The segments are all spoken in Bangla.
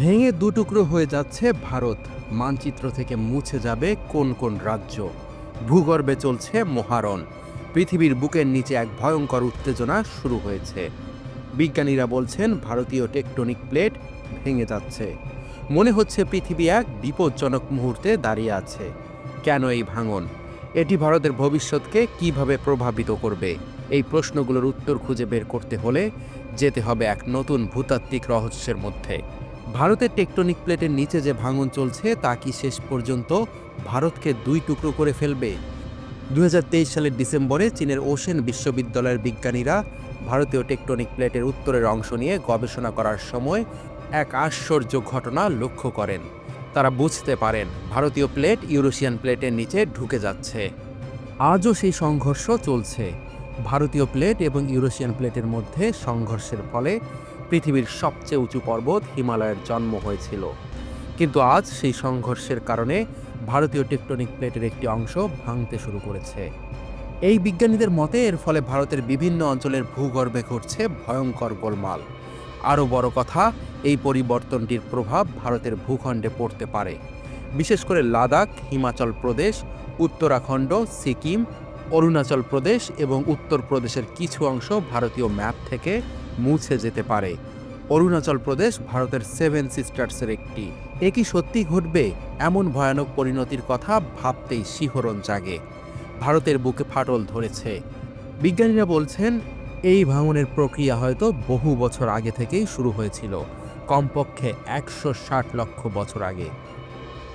ভেঙে দুটুকরো হয়ে যাচ্ছে ভারত। মানচিত্র থেকে মুছে যাবে কোন কোন রাজ্য। ভূগর্ভে চলছে মহারণ। পৃথিবীর বুকের নিচে এক ভয়ঙ্কর উত্তেজনা শুরু হয়েছে। বিজ্ঞানীরা বলছেন ভারতীয় টেকটনিক প্লেট ভেঙে যাচ্ছে। মনে হচ্ছে পৃথিবী এক বিপজ্জনক মুহূর্তে দাঁড়িয়ে আছে। কেন এই ভাঙন? এটি ভারতের ভবিষ্যৎকে কিভাবে প্রভাবিত করবে? এই প্রশ্নগুলোর উত্তর খুঁজে বের করতে হলে যেতে হবে এক নতুন ভূতাত্ত্বিক রহস্যের মধ্যে। ভারতের টেকটনিক প্লেটের নিচে যে ভাঙন চলছে তা কি শেষ পর্যন্ত ভারতকে দুই টুকরো করে ফেলবে? 2023 সালের ডিসেম্বরে চীনের ওশেন বিশ্ববিদ্যালয়ের বিজ্ঞানীরা ভারতীয় টেকটনিক প্লেটের উত্তরের অংশ নিয়ে গবেষণা করার সময় এক আশ্চর্য ঘটনা লক্ষ্য করেন। তারা বুঝতে পারেন ভারতীয় প্লেট ইউরেশিয়ান প্লেটের নিচে ঢুকে যাচ্ছে। আজও সেই সংঘর্ষ চলছে। ভারতীয় প্লেট এবং ইউরেশিয়ান প্লেটের মধ্যে সংঘর্ষের ফলে পৃথিবীর সবচেয়ে উঁচু পর্বত হিমালয়ের জন্ম হয়েছিল। কিন্তু আজ সেই সংঘর্ষের কারণে ভারতীয় টেকটনিক প্লেটের একটি অংশ ভাঙতে শুরু করেছে। এই বিজ্ঞানীদের মতে এর ফলে ভারতের বিভিন্ন অঞ্চলের ভূগর্ভে ঘটছে ভয়ঙ্কর গোলমাল। আরও বড় কথা, এই পরিবর্তনটির প্রভাব ভারতের ভূখণ্ডে পড়তে পারে। বিশেষ করে লাদাখ, হিমাচল প্রদেশ, উত্তরাখণ্ড, সিকিম, অরুণাচল প্রদেশ এবং উত্তরপ্রদেশের কিছু অংশ ভারতীয় ম্যাপ থেকে মুছে যেতে পারে। অরুণাচল প্রদেশ ভারতের 7 সিস্টার্সের একটি। এ কি সত্যি ঘটবে? এমন ভয়ানক পরিণতির কথা ভাবতেই শিহরণ জাগে। ভারতের বুকে ফাটল ধরেছে। বিজ্ঞানীরা বলছেন এই ভাঙনের প্রক্রিয়া হয়তো বহু বছর আগে থেকেই শুরু হয়েছিল, কমপক্ষে 160 লক্ষ বছর আগে।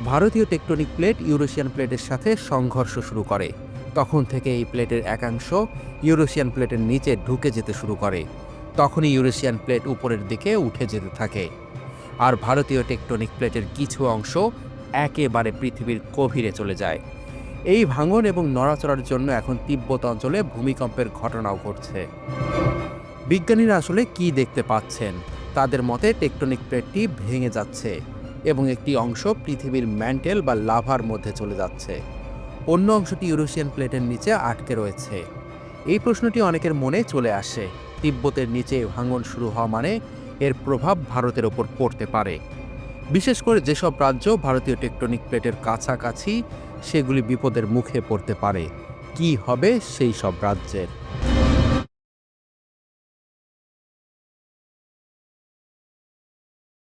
ভারতীয় টেকটনিক প্লেট ইউরেশিয়ান প্লেটের সাথে সংঘর্ষ শুরু করে। তখন থেকে এই প্লেটের একাংশ ইউরেশিয়ান প্লেটের নিচে ঢুকে যেতে শুরু করে। তখনই ইউরেশিয়ান প্লেট উপরের দিকে উঠে যেতে থাকে। আর ভারতীয় টেকটনিক প্লেটের কিছু অংশ একেবারে পৃথিবীর গভীরে চলে যায়। এই ভাঙন এবং নড়াচড়ার জন্য এখন তিব্বত অঞ্চলে ভূমিকম্পের ঘটনাও ঘটছে। বিজ্ঞানীরা আসলে কি দেখতে পাচ্ছেন? তাদের মতে টেকটনিক প্লেটটি ভেঙে যাচ্ছে এবং একটি অংশ পৃথিবীর ম্যান্টেল বা লাভার মধ্যে চলে যাচ্ছে। অন্য অংশটি ইউরেশিয়ান প্লেটের নিচে আটকে রয়েছে। এই প্রশ্নটি অনেকের মনে চলে আসে। তিব্বতের নিচে ভাঙন শুরু হওয়া মানে এর প্রভাব ভারতের ওপর পড়তে পারে। বিশেষ করে যেসব রাজ্য ভারতীয় টেকটনিক প্লেটের কাছাকাছি, সেগুলি বিপদের মুখে পড়তে পারে। কি হবে সেই সব রাজ্যের?